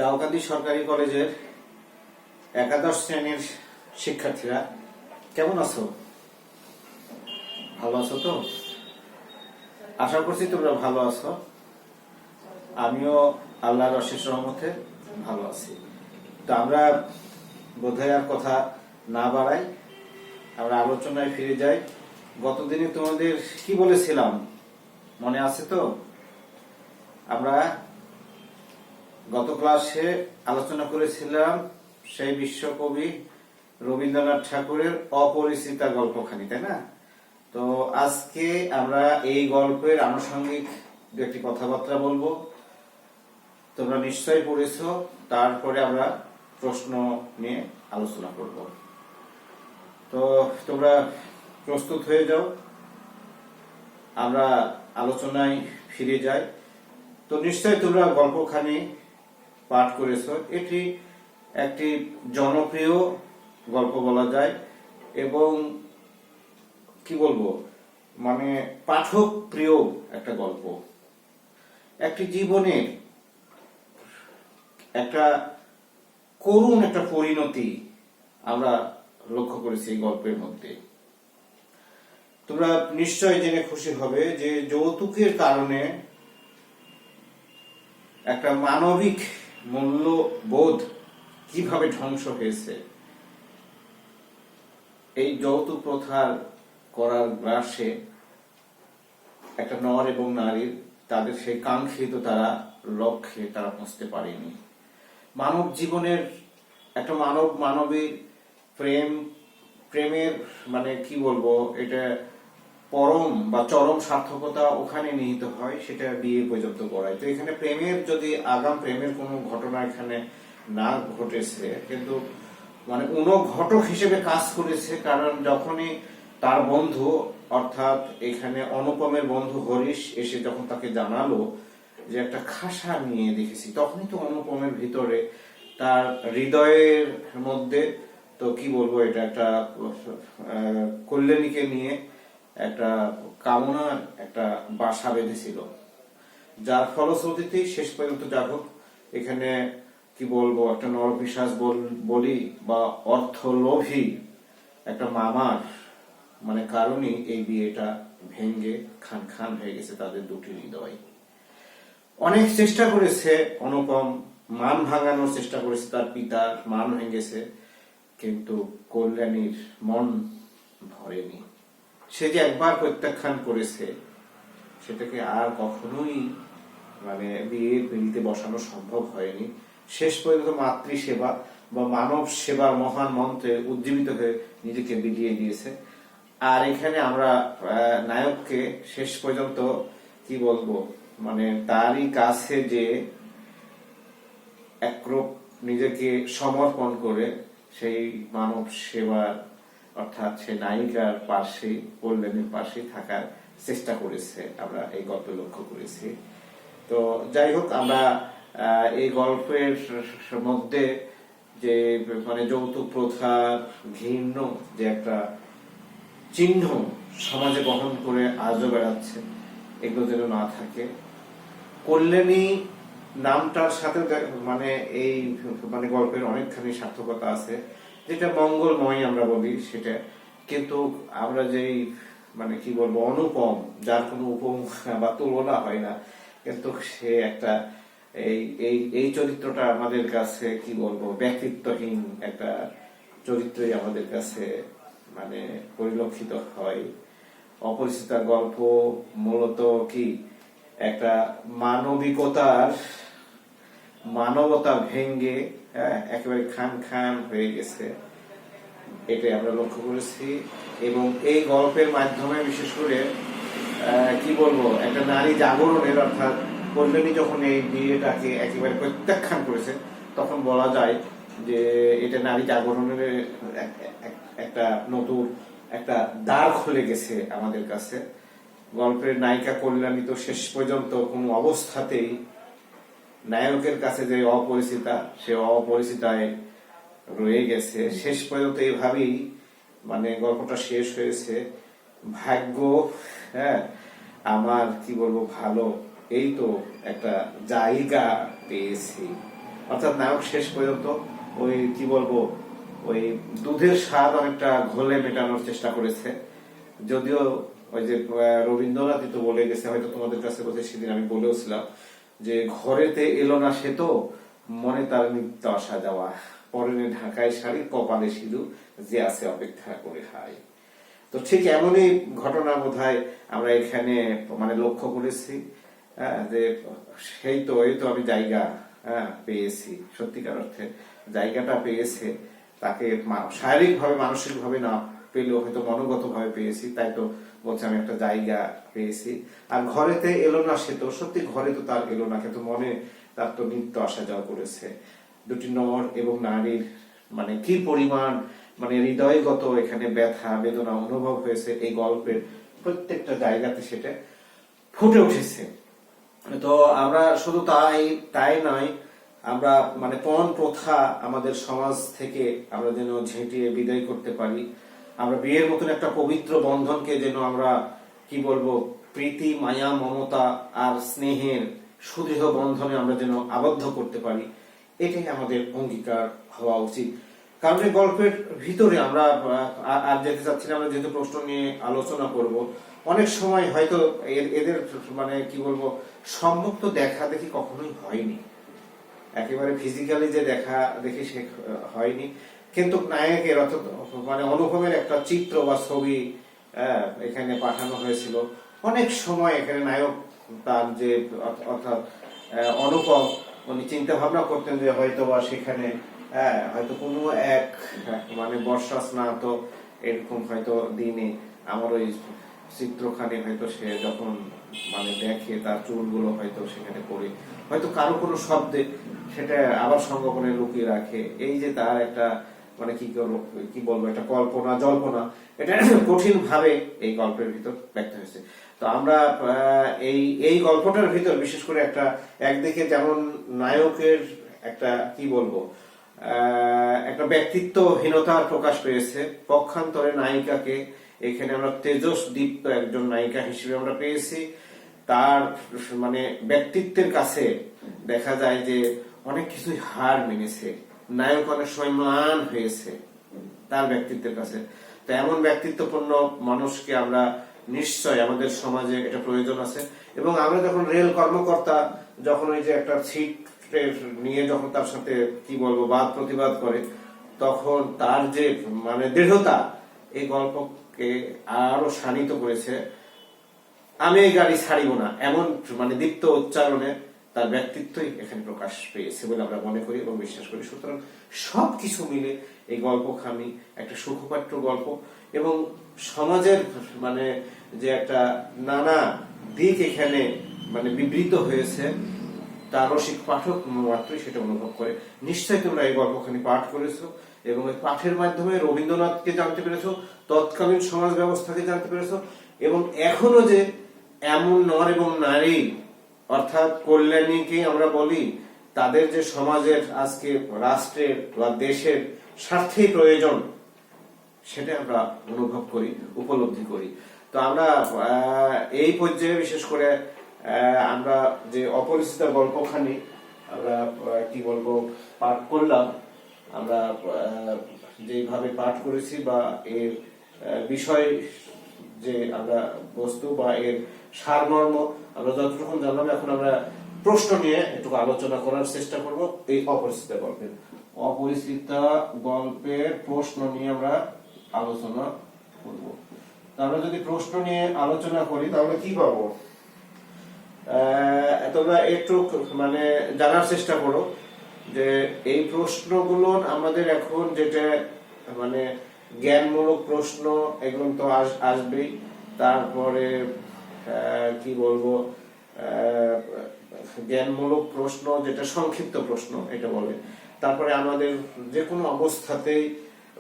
দাউকান্দি সরকারি কলেজের একাদশ শ্রেণীর শিক্ষার্থীরা কেমন আছো? ভালো আছো তো? আশা করছি তোমরা ভালো আছো। আমিও আল্লাহর অশেষ রহমতে ভালো আছি। তো আমরা বোধহয় আর কথা না বাড়াই, আমরা আলোচনায় ফিরে যাই। গতদিনে তোমাদের কি বলেছিলাম মনে আছে তো? আমরা গত ক্লাসে আলোচনা করেছিলাম সেই বিশ্বকবি রবীন্দ্রনাথ ঠাকুরের অপরিচিতা গল্পখানি, তাই না? তো আজকে আমরা এই গল্পের আনুষঙ্গিক দু একটি কথাবার্তা বলবো। তোমরা নিশ্চয়ই পড়েছো, তারপরে আমরা প্রশ্ন নিয়ে আলোচনা করব। তো তোমরা প্রস্তুত হয়ে যাও, আমরা আলোচনায় ফিরে যাই। তো নিশ্চয়ই তোমরা গল্পখানি পাঠ করেছো। এটি একটি জনপ্রিয় গল্প বলা যায় এবং কি বলবো, মানে পাঠক প্রিয় একটা গল্প। একটি জীবনের একটা করুণ একটা পরিণতি আমরা লক্ষ্য করেছি এই গল্পের মধ্যে। তোমরা নিশ্চয় জেনে খুশি হবে যে যৌতুকের কারণে একটা মানবিক মূল্যবোধ কিভাবে ধ্বংস হয়েছে। এই যৌতুক প্রথার করার গ্রাসে একটা নর এবং নারীর তাদের সেই কাঙ্ক্ষিত তারা লক্ষ্যে তারা পৌঁছতে পারেনি। মানব জীবনের একটা মানবীর প্রেমের মানে কি বলবো, এটা পরম বা চরম সার্থকতা ওখানে নিহিত হয়, সেটা বিয়ে পর্যন্ত করায়। তো এখানে প্রেমের যদি আগাম প্রেমের কোনো ঘটনা এখানে না ঘটেছে, কিন্তু মানে অনুঘটক হিসেবে কাজ করেছে। কারণ যখনই তার বন্ধু অর্থাৎ এখানে অনুপমের বন্ধু হরিশ এসে যখন তাকে জানালো যে একটা খাসা নিয়ে দেখেছি, তখনই তো অনুপমের ভিতরে তার হৃদয়ের মধ্যে তো কি বলবো, এটা একটা কল্যাণীকে নিয়ে একটা কামনার একটা বাসা বেঁধেছিল, যার ফলশ্রুতিতে শেষ পর্যন্ত যা হোক এখানে কি বলবো, একটা নরপিশাচ বলি বা অর্থলোভী একটা মামার মানে কারণে এই বিয়েটা ভেঙ্গে খান খান হয়ে গেছে তাদের দুটি হৃদয়। অনেক চেষ্টা করেছে অনুপম, মান ভাঙানোর চেষ্টা করেছে, তার পিতার মান ভেঙেছে, কিন্তু কল্যাণীর মন ভরেনি। সে যে একবার প্রত্যাখ্যান করেছে সেটাকে আর কখনোই মানে বিয়ের পিঁড়িতে বসানো সম্ভব হয়নি। শেষ পর্যন্ত মাতৃসেবা বা মানব সেবার মহান মন্ত্রে উজ্জীবিত হয়ে নিজেকে বিলিয়ে দিয়েছে। আর এখানে আমরা নায়ককে শেষ পর্যন্ত কি বলবো, মানে তারই কাছে যে একরূপ নিজেকে সমর্পণ করে সেই মানব সেবার অর্থাৎ সে নায়িকার পাশে, কল্যাণীর পাশে থাকার চেষ্টা করেছে, আমরা এই গল্পে লক্ষ্য করেছি। তো যাই হোক, আমরা এই গল্পের মধ্যে যে মানে যৌতুক প্রথা ঘৃণ্য যে একটা চিহ্ন সমাজে বহন করে আজও বেড়াচ্ছে, এগুলো যেন না থাকে। কল্যাণী নামটার সাথে মানে এই মানে গল্পের অনেকখানি সার্থকতা আছে, যেটা মঙ্গলময় আমরা বলি সেটা। কিন্তু আমরা যেই মানে কি বলবো অনুপম, যার কোনো উপমা বা তুলনা হয় না, কিন্তু সে একটা এই চরিত্রটা আমাদের কাছে কি বলবো ব্যক্তিত্বহীন একটা চরিত্রই আমাদের কাছে মানে পরিলক্ষিত হয়। অপরিচিতার গল্প মূলত কি একটা মানবতা ভেঙ্গে একেবারে খান খান হয়ে গেছে, এটাই আমরা লক্ষ্য করেছি। এবং এই গল্পের মাধ্যমে বিশেষ করে কি বলবো একটা নারী জাগরণের, অর্থাৎ কল্যাণী যখন এই বিয়েটাকে একেবারে প্রত্যাখ্যান করেছে, তখন বলা যায় যে এটা নারী জাগরণের একটা নতুন একটা দ্বার খুলে গেছে আমাদের কাছে। গল্পের নায়িকা কল্যাণী তো শেষ পর্যন্ত কোনো অবস্থাতেই নায়কের কাছে যে অপরিচিতা, সে অপরিচিতায় রয়ে গেছে। শেষ পর্যন্ত এইভাবেই মানে গল্পটা শেষ হয়েছে। ভাগ্য, হ্যাঁ আমার কি বলবো ভালো, এই তো একটা জায়গা পেয়েছি। অর্থাৎ নায়ক শেষ পর্যন্ত ওই কি বলবো ওই দুধের স্বাদ অনেকটা ঘোলে মেটানোর চেষ্টা করেছে। যদিও ওই যে রবীন্দ্রনাথই তো বলে গেছে, হয়তো তোমাদের কাছে বলতে সেদিন আমি বলেওছিলাম যে ঘরেতে এলো না সে তো মনে তার নিত্য আসা যাওয়া, পরনে ঢাকায় শাড়ি কপালে সিঁদুর যে আছে অপেক্ষা করে হাই। তো ঠিক এমনই ঘটনা বোধহয় আমরা এখানে মানে লক্ষ্য করেছি, যে সেই তো এই তো আমি জায়গা পেয়েছি, সত্যিকার অর্থে জায়গাটা পেয়েছে, তাকে শারীরিক ভাবে মানসিক ভাবে না পেলেও হয়তো মনোগত ভাবে পেয়েছি, তাই তো বলছে আমি একটা জায়গা পেয়েছি। আর ঘরেতে এলো না সে তো, সত্যি ঘরে তো তার এলো না, কিন্তু মনে তার তো নিত্য আসা যাওয়া করেছে। দুটি নর এবং নারীর মানে কি পরিমাণ মানে হৃদয়গত এখানে ব্যথা বেদনা অনুভব হয়েছে এই গল্পের প্রত্যেকটা জায়গাতে সেটা ফুটে উঠেছে। তো আমরা শুধু তাই নয়, আমরা মানে পণ প্রথা আমাদের সমাজ থেকে আমরা যেন ঝেঁটিয়ে বিদায় করতে পারি। আমরা বিয়ের মতন একটা পবিত্র বন্ধনকে যেন আমরা কি বলবো প্রীতি মায়া মমতা আর স্নেহের সুদৃঢ় বন্ধনে আমরা যেন আবদ্ধ করতে পারি, এটাই আমাদের অঙ্গীকার হওয়া উচিত। কারণ এই গল্পের ভিতরে আমরা আর যেতে চাচ্ছি না, আমরা যেহেতু প্রশ্ন নিয়ে আলোচনা করব, অনেক সময় হয়তো এদের মানে কি বলবো সম্মুখ তো দেখা দেখি কখনোই হয়নি, একেবারে ফিজিক্যালি যে দেখা দেখি সে হয়নি, কিন্তু নায়কের অর্থাৎ মানে অনুপমের একটা চিত্র বা ছবি এখানে পাঠানো হয়েছিল। অনেক সময় এখানে নায়ক তার যে অর্থাৎ অনুপম উনি চিন্তা ভাবনা করতেন যে হয়তো বা সেখানে হয়তো কোনো এক মানে বর্ষা স্নাত এরকম হয়তো দিনে আমার ওই চিত্রখানি হয়তো সে যখন মানে দেখে তার চুলগুলো হয়তো সেখানে পড়ে হয়তো কারো কোনো শব্দে সেটা আবার সংগোপনে লুকিয়ে রাখে। এই যে তার একটা মানে কি বলবো একটা কল্পনা জল্পনা, এটা কঠিন ভাবে এই গল্পের ভিতর ব্যক্ত হয়েছে। তো আমরা এই গল্পটার ভিতর বিশেষ করে একটা একদিকে যেমন নায়কের একটা কি বলবো একটা ব্যক্তিত্বহীনতার প্রকাশ পেয়েছে, পক্ষান্তরে নায়িকাকে এখানে আমরা তেজস দীপ্ত একজন নায়িকা হিসেবে আমরা পেয়েছি। তার মানে ব্যক্তিত্বের কাছে দেখা যায় যে অনেক কিছুই হার মেনেছে, নায়ক অনেক সময় ম্লান হয়েছে তার ব্যক্তিত্বের কাছে। তো এমন ব্যক্তিত্বপূর্ণ মানুষকে আমরা নিশ্চয় আমাদের সমাজে এটা প্রয়োজন আছে। এবং আমরা যখন রেল কর্মকর্তা যখন ওই যে একটা সিট নিয়ে যখন তার সাথে কি বলবো বাদ প্রতিবাদ করে, তখন তার যে মানে দৃঢ়তা এই গল্পকে আরো শানিত করেছে। আমি এই গাড়ি ছাড়িব না এমন মানে দীপ্ত উচ্চারণে তার ব্যক্তিত্বই এখানে প্রকাশ পেয়েছে বলে আমরা মনে করি এবং বিশ্বাস করি। সুতরাং সবকিছু মিলে এই গল্পখানি একটা সুখপাঠ্য গল্প এবং সমাজের মানে যে একটা নানা দিক এখানে মানে বিবৃত হয়েছে, তার রসিক পাঠক মাত্রই সেটা অনুভব করে। নিশ্চয়ই তোমরা এই গল্পখানি পাঠ করেছো এবং এই পাঠের মাধ্যমে রবীন্দ্রনাথকে জানতে পেরেছো, তৎকালীন সমাজ ব্যবস্থাকে জানতে পেরেছো, এবং এখনো যে এমন নর এবং নারী অর্থাৎ কল্যাণীকে আমরা বলি, তাদের যে সমাজের আজকে রাষ্ট্রের বা দেশের স্বার্থেই প্রয়োজন সেটা আমরা অনুভব করি উপলব্ধি করি। তো আমরা এই পর্যায়ে বিশেষ করে আমরা যে অপরিচিত গল্পখানি আমরা কি বলবো পাঠ করলাম, আমরা যেভাবে পাঠ করেছি বা এর বিষয় যে আমরা বস্তু বা এর সারমর্ম আমরা যতটুকু জানলাম, এখন আমরা প্রশ্ন নিয়ে একটু আলোচনা করার চেষ্টা করব। এই অপরিচিত গল্পের প্রশ্ন নিয়ে আমরা আলোচনা করব। আমরা যদি প্রশ্ন নিয়ে আলোচনা করি তাহলে কি পাবো, তোমরা একটু মানে জানার চেষ্টা করো যে এই প্রশ্নগুলো আমাদের এখন যেটা মানে জ্ঞানমূলক প্রশ্ন এগুলো তো আসবেই, তারপরে কি বলবো জ্ঞানমূলক প্রশ্ন যেটা সংক্ষিপ্ত প্রশ্ন এটা বলে, তারপরে আমাদের যে কোনো অবস্থাতেই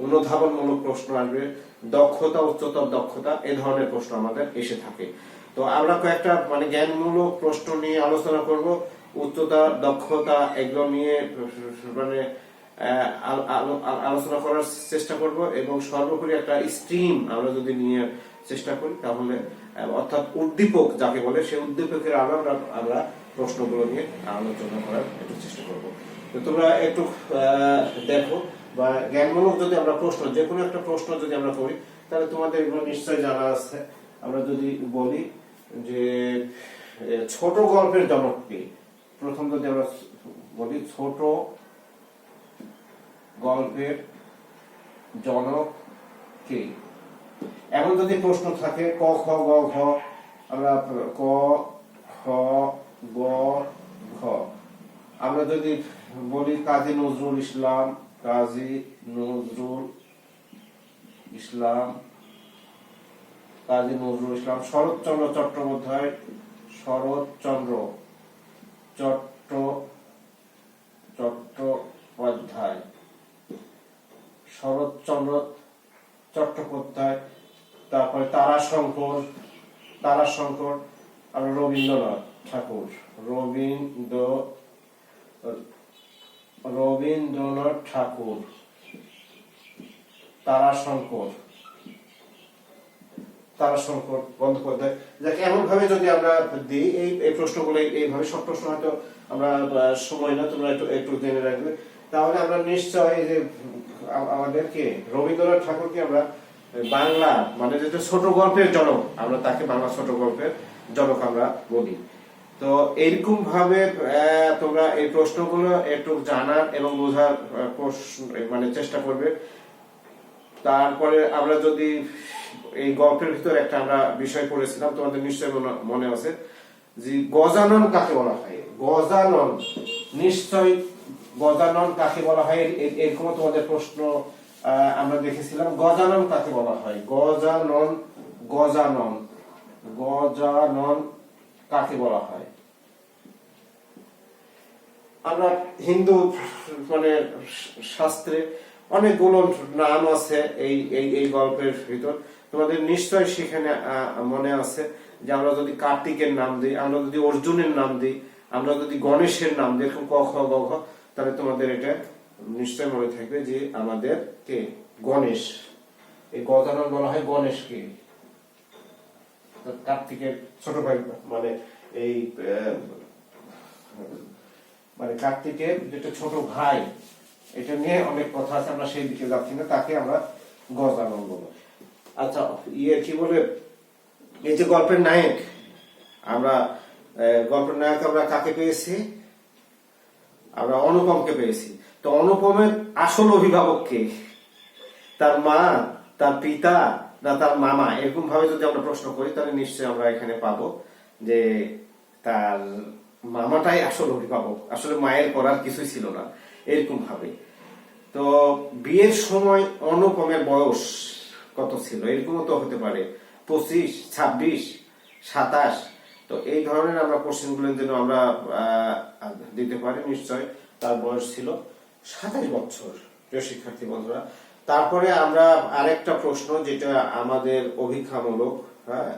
অনুধাবনমূলক প্রশ্ন আসবে, দক্ষতা উচ্চতর দক্ষতা এই ধরনের প্রশ্ন আমাদের এসে থাকে। তো আমরা কয়েকটা মানে জ্ঞানমূলক প্রশ্ন নিয়ে আলোচনা করব, উচ্চতা দক্ষতা এগুলো নিয়ে মানে আলোচনা করার চেষ্টা করব এবং সর্বোপরি একটা স্ট্রিম আমরা যদি নিয়ে চেষ্টা করি তাহলে অর্থাৎ উদ্দীপক যাকে বলে, সেই উদ্দীপকের আলো আমরা প্রশ্নগুলো নিয়ে আলোচনা করার একটু চেষ্টা করব। তো তোমরা একটু দেখো, বা জ্ঞানমূলক যদি আমরা প্রশ্ন, যে কোনো একটা প্রশ্ন যদি আমরা করি, তাহলে তোমাদের এগুলো নিশ্চয়ই জানা আছে। আমরা যদি বলি যে ছোট গল্পের জনক কে, প্রথম যদি আমরা বলি ছোট গল্পের জনক কে, এমন যদি প্রশ্ন থাকে ক খ গ ঘ, আমরা ক খ গ ঘ, আমরা যদি বলি কাজী নজরুল ইসলাম, কাজী নজরুল ইসলাম, কাজী নজরুল ইসলাম, শরৎচন্দ্র চট্টোপাধ্যায়, শরৎচন্দ্র চট্টোপাধ্যায়, শরৎচন্দ্র চট্টোপাধ্যায়, তারপরে তারাশঙ্কর, তারাশঙ্কর, আর রবীন্দ্রনাথ ঠাকুর, রবীন্দ্রনাথ ঠাকুর, তারাশঙ্কর, তারাশঙ্কর বন্দ্যোপাধ্যায়। যাকে এমন ভাবে যদি আমরা দিই, এই প্রশ্নগুলো এইভাবে, সব প্রশ্ন হয়তো আমরা সময় না, তোমরা একটু জেনে রাখবে, তাহলে আমরা নিশ্চয় এই যে আমাদেরকে রবীন্দ্রনাথ ঠাকুরকে আমরা বাংলা মানে যেটা ছোট গল্পের জনক, আমরা তাকে বাংলা ছোট গল্পের জনক আমরা বলি। তো এইরকম ভাবে তোমরা এই প্রশ্নগুলো একটু জানার এবং বোঝার মানে চেষ্টা করবে। তারপরে আমরা যদি এই গল্পের ভিতরে একটা আমরা বিষয় পড়েছিলাম, তোমাদের নিশ্চয় মনে আছে যে গজানন কাকে বলা হয়। গজানন, নিশ্চয় গজানন কাকে বলা হয়, এরকম তোমাদের প্রশ্ন আমরা দেখেছিলাম। গজানন কাকে বলা হয়, গজানন, গজানন, গজানন কাকে বলা হয়। আমরা হিন্দু মানে শাস্ত্রে অনেকগুলো নাম আছে এই গল্পের ভিতর। তোমাদের নিশ্চয় সেখানে মনে আছে যে আমরা যদি কার্তিকের নাম দিই, আমরা যদি অর্জুনের নাম দিই, আমরা যদি গণেশের নাম দিই, এরকম ক খ গ ঘ, তাহলে তোমাদের এটা নিশ্চয় মনে থাকবে যে আমাদের কে গণেশ। এই গজানন বলা হয় গণেশকে, কার্তিকের ছোট ভাই, মানে এই মানে কার্তিকের যেটা ছোট ভাই, এটা নিয়ে অনেক কথা আছে, আমরা সেই দিকে যাচ্ছি না, তাকে আমরা গজানন বলবো। আচ্ছা, কি বলে, এই যে গল্পের নায়ক, আমরা গল্পের নায়ক আমরা কাকে পেয়েছি, আমরা অনুপমকে পেয়েছি। তো অনুপমের আসল অভিভাবক কে, তার মা, তার পিতা, না তার মামা, এরকম ভাবে যদি আমরা প্রশ্ন করি, তাহলে নিশ্চয়ই আমরা এখানে পাবো যে তার মামাটাই আসল অভিভাবক, আসলে মায়ের করার কিছুই ছিল না, এরকম ভাবে। তো বিয়ের সময় অনুপমের বয়স কত ছিল, এরকম তো হতে পারে 25, 26, 27। তো এই ধরনের আমরা কোশ্চেন গুলো যেন আমরা দিতে পারি। নিশ্চয় তার বয়স ছিল 27 বছর, প্রিয় শিক্ষার্থী বন্ধুরা। তারপরে আমরা আরেকটা প্রশ্ন, যেটা আমাদের অভিজ্ঞামূলক, হ্যাঁ,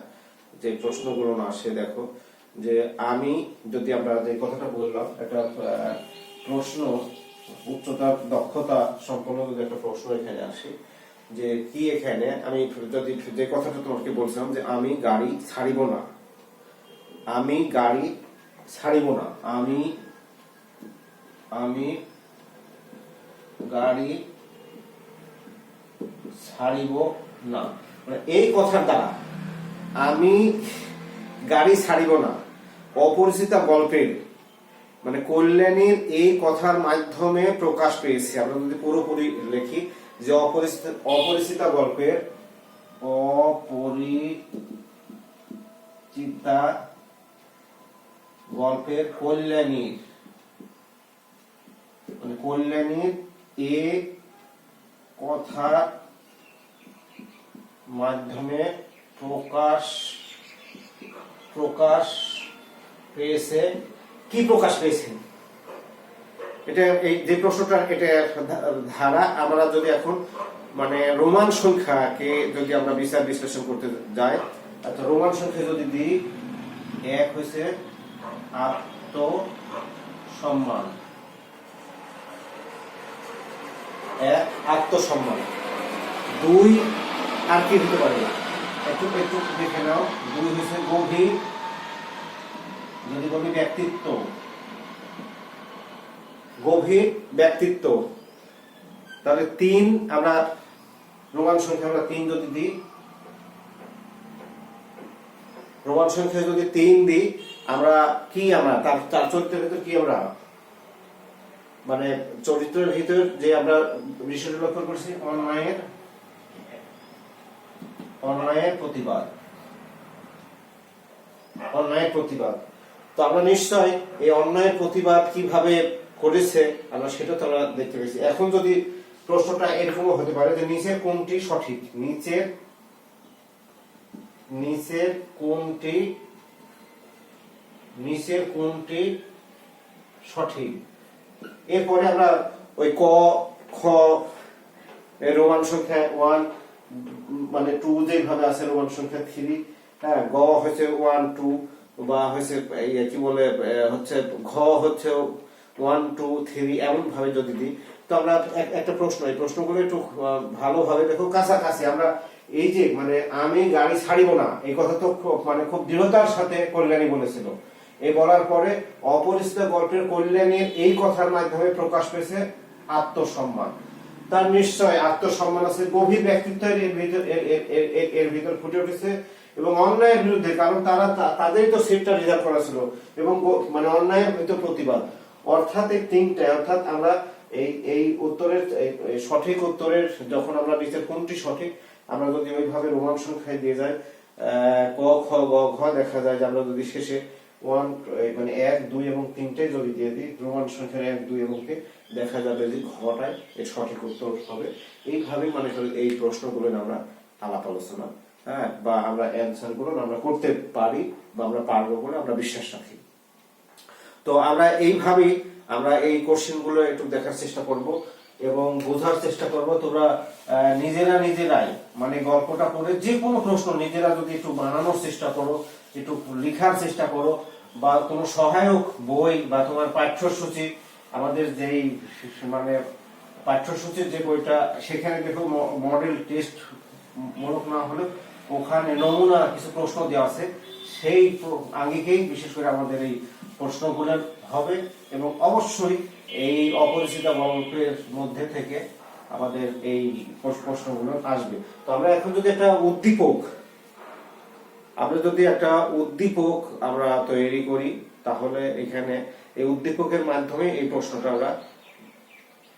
যে প্রশ্নগুলো না আসে, দেখো যে আমি যদি আমরা যে কথাটা বললাম, একটা প্রশ্ন উচ্চতা দক্ষতা সম্পন্ন যদি একটা প্রশ্ন এখানে আসে, যে কি এখানে আমি যদি যে কথাটা তোমাকে বলছিলাম যে আমি গাড়ি ছাড়িব না, আমি গাড়ি ছাড়িব না, আমি গাড়ি ছাড়িব না, মানে এই কথার দ্বারা আমি গাড়ি ছাড়িব না অপরিচিতা গল্পের মানে কল্যাণীর এই কথার মাধ্যমে প্রকাশ পেয়েছে। আমরা যদি পুরোপুরি লিখি যে অপরিচিতা গল্পের, অপরিচিতা গল্পের কল্যাণীর, মানে কল্যাণীর এই কথার মাধ্যমে প্রকাশ পেয়েছে। কি প্রকাশ পেয়েছে, এটা এই যে প্রশ্নটা, এটা ধারা। আমরা যদি এখন মানে রোমান সংখ্যাকে যদি আমরা বিচার বিশ্লেষণ করতে যাই, আচ্ছা রোমান সংখ্যা যদি দিই, 1 হয়েছে আত্মসম্মান, 1 আত্মসম্মান, 2 আর কি হতে পারে, একটু একটু দেখে নাও। 2 হচ্ছে গভীর, যদি বলি ব্যক্তিত্ব, গভীর ব্যক্তিত্ব, তাহলে 3 আমরা রোমান সংখ্যা আমরা 3 যদি দিই, রোমান সংখ্যা যদি 3 দিই, আমরা কি আমরা তার চরিত্রের ভিতর কি আমরা মানে চরিত্রের ভিতর যে আমরা বিষয়টা লক্ষ্য করছি, অন্যায়ের প্রতিবাদ, অন্যায়ের প্রতিবাদ। তো আমরা নিশ্চয় এই অন্যায়ের প্রতিবাদ কিভাবে করেছে আমরা সেটা তো আমরা দেখতে পেয়েছি। এখন যদি প্রশ্নটা এরকমও হতে পারে যে নিচের কোনটি সঠিক, নিচের কোনটি সঠিক। এরপরে আমরা ওই ক খ রোমান সংখ্যা 1 মানে 2 যেভাবে আছে, রোমান সংখ্যা 3, হ্যাঁ, গ হচ্ছে 1 2 বা হচ্ছে কি বলে হচ্ছে ঘ হচ্ছে 1 2 3 এমন ভাবে যদি দিই, তো আমরা একটা প্রশ্ন, এই প্রশ্নগুলো একটু ভালোভাবে দেখো, কাছাকাছি আমরা এই যে মানে আমি গাড়ি ছাড়িব না এই কথা তো মানে খুব দৃঢ়তার সাথে কল্যাণী বলেছিল। এই বলার পরে অপরিচিত গল্পের কল্যাণীর এই কথার মাধ্যমে প্রকাশ পেয়েছে আত্মসম্মান। তার নিশ্চয় আত্মসম্মান আছে, গভীর ব্যক্তিত্ব এর ভিতর ফুটে উঠেছে এবং অন্যায়ের বিরুদ্ধে, কারণ তারা তাদেরই তো সিটটা রিজার্ভ করা ছিল, এবং মানে অন্যায়ের হয়তো প্রতিবাদ। অর্থাৎ এই 3টা, অর্থাৎ আমরা এই উত্তরের সঠিক উত্তরের যখন আমরা নিচের কোনটি সঠিক আমরা যদি ওইভাবে রোমান সংখ্যায় দিয়ে যাই, ক খ গ ঘ, দেখা যায় যে আমরা যদি শেষে 1 মানে 1 2 এবং 3টে যদি দিয়ে দিই, রোমান সংখ্যার 1 2 এবং 3, দেখা যাবে যে ঘটায় এর সঠিক উত্তর হবে। এইভাবে মানে এই প্রশ্নগুলো আমরা আলাপ আলোচনা, হ্যাঁ, বা আমরা অ্যান্সার গুলো আমরা করতে পারি বা আমরা পারবো বলে আমরা বিশ্বাস রাখি। তো আমরা এইভাবেই আমরা এই কোশ্চেন গুলো একটু দেখার চেষ্টা করব এবং বোঝার চেষ্টা করব। তোমরা নিজেরাই মানে গল্পটা পড়ে যে কোনো প্রশ্ন নিজেরা যদি একটু বানানোর চেষ্টা করো, একটু লেখার চেষ্টা করো, বা কোনো সহায়ক বই বা তোমার পাঠ্যসূচি, আমাদের যেই মানে পাঠ্যসূচির যে বইটা, সেখানে দেখো মডেল টেস্ট মূলক না হলে ওখানে নমুনা কিছু প্রশ্ন দেওয়া আছে, সেই আঙ্গিকেই বিশেষ করে আমাদের এই প্রশ্নগুলো হবে এবং অবশ্যই এই অপরিচিত গল্পের মধ্যে থেকে আমাদের এই প্রশ্নগুলো আসবে। তো আমরা এখন যদি একটা উদ্দীপক আমরা তৈরি করি, তাহলে এখানে এই উদ্দীপকের মাধ্যমে এই প্রশ্নটা আমরা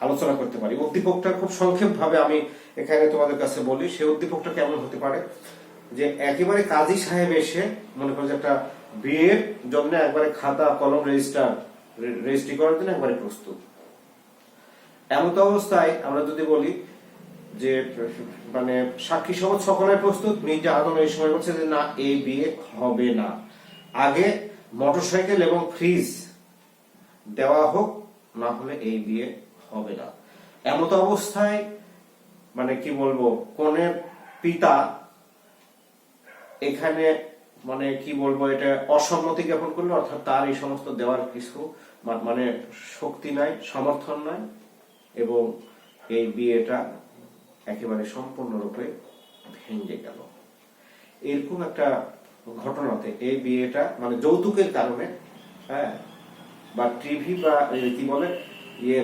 আলোচনা করতে পারি। উদ্দীপকটা খুব সংক্ষেপ ভাবে আমি এখানে তোমাদের কাছে বলি। সেই উদ্দীপকটা কেমন হতে পারে, যে একেবারে কাজী সাহেব এসে মনে করো যে একটা বিয়ের জন্য একবারে খাতা কলম রেজিস্ট্রি করার জন্য একবারে প্রস্তুত। এমত অবস্থায় আমরা যদি বলি যে মানে সাক্ষী সমাজ সকলের প্রস্তুত, মির্জা আদম এই সময় বলছে যে না, এই বিয়ে হবে না, আগে মোটরসাইকেল এবং ফ্রিজ দেওয়া হোক, না হলে এই বিয়ে হবে না। এমত অবস্থায় মানে কি বলবো, কনের পিতা এখানে মানে কি বলবো, এটা অসম্মতি জ্ঞাপন করলো, অর্থাৎ তার এই সমস্ত দেওয়ার কিছু মানে শক্তি নাই, সমর্থন নাই, এবং এই বিয়েটা একেবারে সম্পূর্ণরূপে ভেঙে গেল। এরকম একটা ঘটনাতে এই বিয়েটা মানে যৌতুকের কারণে, হ্যাঁ, বা টিভি বা কি বলে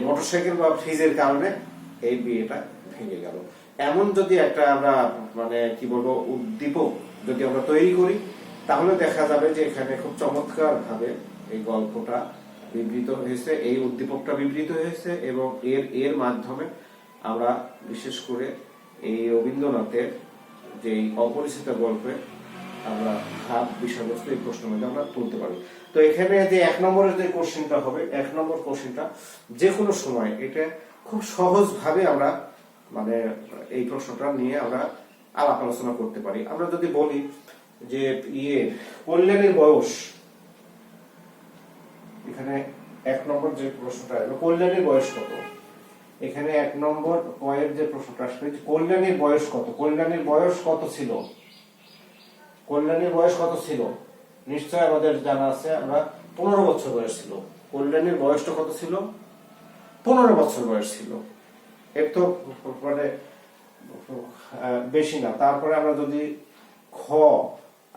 মোটরসাইকেল বা ফ্রিজের কারণে এই বিয়েটা ভেঙে গেল। এমন যদি একটা আমরা মানে কি বলবো উদ্দীপক যদি আমরা তৈরি করি, তাহলে দেখা যাবে যে এখানে খুব চমৎকার ভাবে এই গল্পটা বিবৃত হয়েছে, এই উদ্দীপকটা বিবৃত হয়েছে, এবং এর মাধ্যমে আমরা বিশেষ করে এই রবীন্দ্রনাথের যে অপরিচিত গল্পে আমরা ভাব বিষয়বস্তু এই প্রশ্নের মধ্যে আমরা তুলতে পারি। তো এখানে যে 1 নম্বরের যে কোশ্চেনটা হবে, 1 নম্বর কোশ্চেনটা যে কোনো সময় এটা খুব সহজ ভাবে আমরা মানে এই প্রশ্নটা নিয়ে আমরা আলাপ আলোচনা করতে পারি। আমরা যদি বলি যে কল্যাণীর বয়স, এখানে 1 নম্বর যে প্রশ্নটা আসবে, কল্যাণীর বয়স কত, এখানে 1 নম্বর পয়ের যে প্রশ্নটা আসবে, কল্যাণীর বয়স কত, কল্যাণীর বয়স কত ছিল, কল্যাণীর বয়স কত ছিল, নিশ্চয় আমাদের জানা আছে, আমরা 15 বছর বয়স ছিল। কল্যাণীর বয়সটা কত ছিল, 15 বছর বয়স ছিল, এর তো মানে বেশি না। তারপরে আমরা যদি খ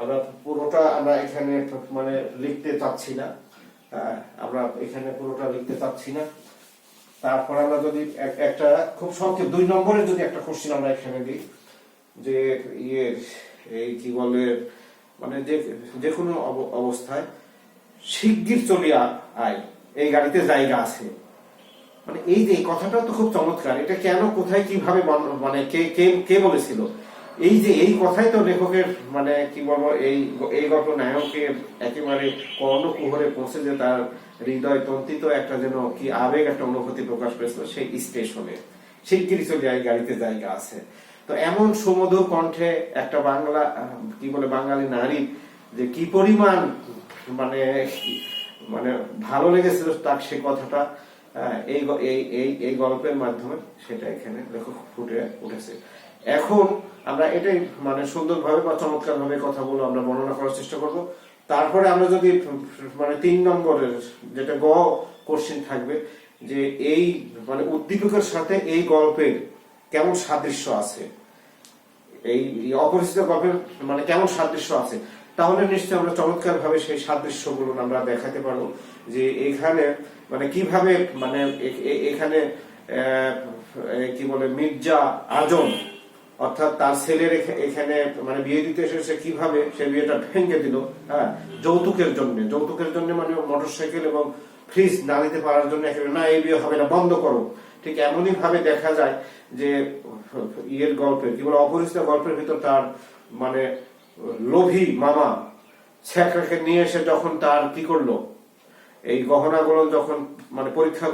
আমরা পুরোটা আমরা এখানে মানে লিখতে চাচ্ছি না, আমরা এখানে পুরোটা লিখতে চাচ্ছি না। তারপর আমরা যদি একটা খুব সংক্ষেপ 2 নম্বরের যদি একটা কোশ্চেন আমরা এখানে দিই যে এই কি বলে মানে যে কোনো অবস্থায় শিগগির চলিয়া আয়, এই গাড়িতে জায়গা আছে। মানে এই যে কথাটা তো খুব চমৎকার। এটা কেন, কোথায়, কিভাবে মানে কে বলেছিল? এই যে এই কথাই তো লেখকের মানে কি বলবো এই গল্প নায়ককে একেবারে কর্ণকুহরে পৌঁছে যে তার হৃদয় তন্ত্রিত একটা যেন কি আবেগ, একটা অনুভূতি প্রকাশ করেছিল সেই স্টেশনে শিগগিরই চলে যায়, গাড়িতে জায়গা আছে। তো এমন সুমধুর কণ্ঠে একটা বাংলা কি বলে বাঙালি নারী যে কি পরিমাণ মানে মানে ভালো লেগেছিল তার সেই কথাটা এই গল্পের মাধ্যমে সেটা এখানে লেখক ফুটে উঠেছে। এখন আমরা এটাই মানে সুন্দরভাবে বা চমৎকার ভাবে কথাগুলো আমরা বর্ণনা করার চেষ্টা করব। তারপরে আমরা যদি মানে 3 নম্বরের যেটা গ কোশ্চেন থাকবে যে এই মানে উদ্দীপকের সাথে এই গল্পের কেমন সাদৃশ্য আছে, এই অপরিচিত গল্পের মানে কেমন সাদৃশ্য আছে, তাহলে নিশ্চয়ই আমরা চমৎকার ভাবে সেই সাদৃশ্যগুলো আমরা দেখাতে পারবো যে এখানে মানে কিভাবে মানে এখানে কি বলে মির্জা আজম অর্থাৎ তার ছেলের এখানে মানে বিয়ে দিতে এসে কিভাবে সে বিয়েটা ভেঙে দিল, হ্যাঁ, যৌতুকের জন্য মানে মোটরসাইকেল এবং ফ্রিজ না দিতে পারার জন্য একেবারে না এই বিয়ে হবে না, বন্ধ করো। ঠিক এমনই ভাবে দেখা যায় যে গল্পের কি বলে অপরিচিত গল্পের ভিতর তার মানে লোভী মামা ছেলেকে নিয়ে এসে যখন তার কি করলো এই গহনাগুলো যখন মানে পরীক্ষা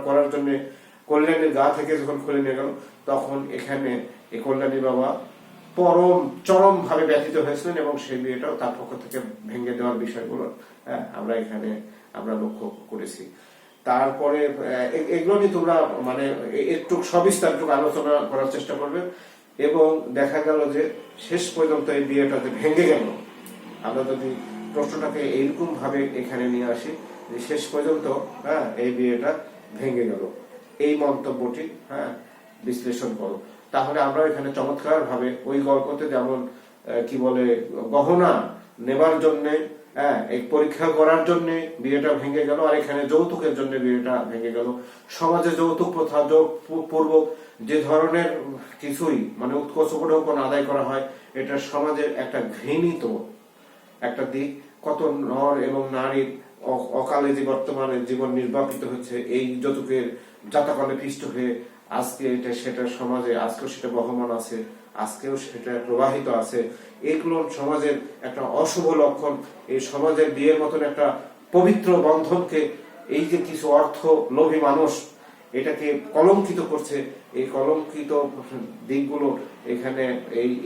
করার জন্য কল্যাণীর গা থেকে যখন খুলে নিয়ে গেল, তখন এখানে এই কল্যাণী বাবা চরম ভাবে ব্যথিত হয়েছিলেন এবং সেই বিয়েটাও তার পক্ষ থেকে ভেঙে দেওয়ার বিষয়গুলো আমরা এখানে আমরা লক্ষ্য করেছি। তারপরে এগুলো নিয়ে তোমরা মানে একটু সবিস্তার আলোচনা করার চেষ্টা করবে এবং দেখা গেল যে শেষ পর্যন্ত এই বিয়েটা ভেঙে গেল। আমরা যদি প্রশ্নটাকে এইরকম ভাবে এখানে নিয়ে আসি যে শেষ পর্যন্ত এই বিয়েটা ভেঙে গেল, এই মন্তব্যটি বিশ্লেষণ করো, তাহলে আমরা এখানে চমৎকার ভাবে ওই গল্পতে যেমন কি বলে গহনা নেবার জন্য এই পরীক্ষা করার জন্য বিয়েটা ভেঙে গেল, আর এখানে যৌতুকের জন্য বিয়েটা ভেঙে গেল। সমাজে যৌতুক প্রথা পূর্বক যে ধরনের কিছুই মানে উৎকর্ষ উপঢৌকন আদায় করা হয়, এটা সমাজের একটা ঘৃণিত একটা দিক। কত নর এবং নারীর অকালে যে বর্তমানে জীবন নির্বাপিত হচ্ছে এই যৌতুকের জাতাকলে পিষ্ট হয়ে, আজকে এটা সেটা সমাজে আজকেও সেটা বহমান আছে, আজকেও সেটা প্রবাহিত আছে। এগুলো সমাজের একটা অশুভ লক্ষণ। এই সমাজের বিয়ের মতন একটা পবিত্র বন্ধনকে এই যে কিছু অর্থ লোভী মানুষ এটাকে কলঙ্কিত করছে, এই কলঙ্কিত দিকগুলো এখানে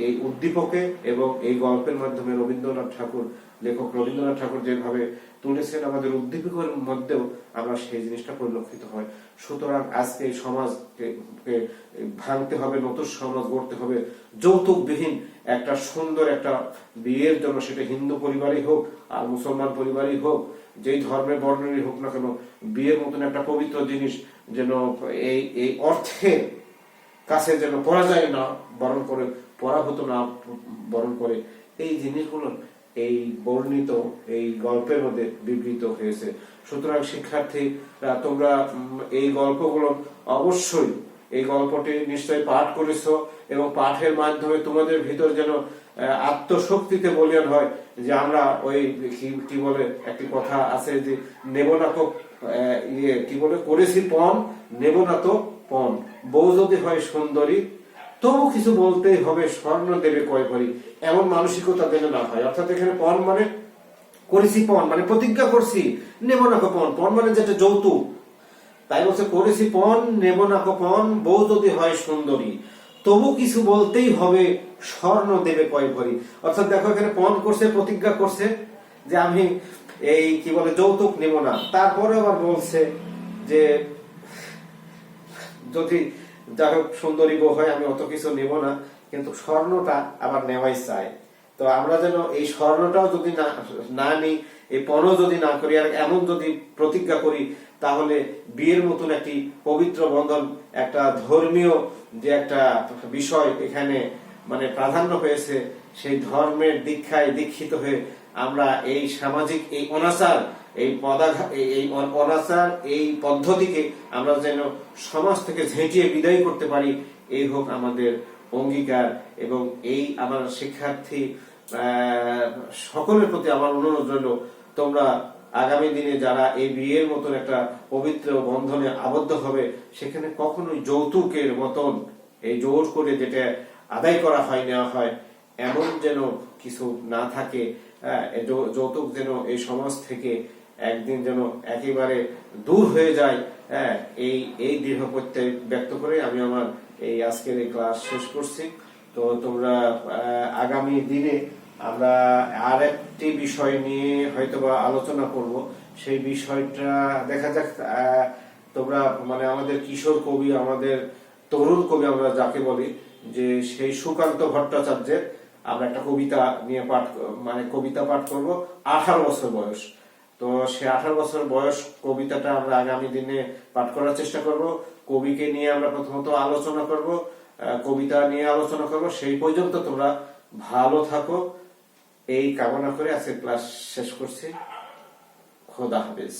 এই উদ্দীপকে এবং এই গল্পের মাধ্যমে লেখক রবীন্দ্রনাথ ঠাকুর যেভাবে তুলেছেন আমাদের উদ্দীপকের মধ্যেও আমরা সেই জিনিসটা পরিলক্ষিত হয়। সুতরাং আজকে এই সমাজকে ভাঙতে হবে, নতুন সমাজ গড়তে হবে, যৌতুকবিহীন একটা সুন্দর একটা বিয়ের জন্য, সেটা হিন্দু পরিবারই হোক আর মুসলমান পরিবারই হোক, যেই ধর্মের বর্ণেরই হোক না কেন, বিয়ের মতন একটা পবিত্র জিনিস যেন এই অর্থের কাছে যেন পরাজয় না বরণ করে, পরাভূত না বরণ করে, এই জিনিসগুলো এই বর্ণিত এই গল্পের মধ্যে বিবৃত হয়েছে। সুতরাং শিক্ষার্থীরা তোমরা এই গল্পগুলো অবশ্যই এই গল্পটি নিশ্চয়ই পাঠ করেছো এবং পাঠের মাধ্যমে তোমাদের ভিতর যেন আত্মশক্তিতে বলিয়ান হয় যে আমরা ওই কি বলে একটি কথা আছে যে নেব না তো কি বলে করেছি পণ, নেব না তো পণ, বউ যদি হয় সুন্দরী তবু কিছু বলতেই হবে, স্বর্ণ দেবে কয় ভরি, এমন মানসিকতা যেন না হয়। অর্থাৎ এখানে পণ মানে করেছি, পণ মানে প্রতিজ্ঞা করছি, নেব না তো পণ, পণ মানে যেটা যৌতুক, তাই বলছে করেছি পণ, নেব না তো পণ, বউ যদি হয় সুন্দরী তবু কিছু বলতেই হবে, স্বর্ণ দেবে কয় ভরি। অর্থাৎ দেখো এখানে পণ করছে, প্রতিজ্ঞা করছে যে আমি এই কি বলে যৌতুক নেব না, তারপরে আবার বলছে যে যদি যাই হোক সুন্দরী বউ হয় আমি অত কিছু নেব না, কিন্তু স্বর্ণটা আবার নেওয়াই চাই। তো আমরা যেন এই স্বর্ণটাও যদি না নিই, এই পণও যদি না করি, আর এমন যদি প্রতিজ্ঞা করি, তাহলে বিয়ের মতন একটি পবিত্র বন্ধন, একটা ধর্মীয় যে একটা বিষয় এখানে মানে প্রাধান্য পেয়েছে, সেই ধর্মের দীক্ষায় দীক্ষিত হয়ে আমরা এই সামাজিক এই অনাচার এই অনাচার এই পদ্ধতিকে আমরা যেন সমাজ থেকে ঝেঁটিয়ে বিদায় করতে পারি, এই হোক আমাদের অঙ্গীকার। এবং এই আমার শিক্ষার্থী সকলের প্রতি আমার অনুরোধ রইল, তোমরা আগামী দিনে যারা এই বিয়ের মতন একটা পবিত্র বন্ধনে আবদ্ধ হবে, সেখানে কখনোই যৌতুকের মতন এই জোর করে যেটা আদায় করা হয় নেওয়া হয় এমন যেন কিছু না থাকে। যৌতুক যেন এই সমাজ থেকে একদিন যেন একেবারে দূর হয়ে যায়। এই দৃঢ় প্রত্যয় ব্যক্ত করে আমি আমার এই আজকের এই ক্লাস শেষ করছি। তো তোমরা আগামী দিনে আমরা আর একটি বিষয় নিয়ে হয়তোবা আলোচনা করব। সেই বিষয়টা দেখা যাক, তোমরা মানে আমাদের কিশোর কবি, আমাদের তরুণ কবি আমরা যাকে বলি, যে সেই সুকান্ত ভট্টাচার্যের আমরা একটা কবিতা নিয়ে কবিতা পাঠ করব। 18 বছর বয়স। তো সে 18 বছর বয়স কবিতাটা আমরা আগামী দিনে পাঠ করার চেষ্টা করব। কবিকে নিয়ে আমরা প্রথমত আলোচনা করব, কবিতা নিয়ে আলোচনা করব। সেই পর্যন্ত তোমরা ভালো থাকো, এই কামনা করে আজকে ক্লাস শেষ করছি। খোদা হাফেজ।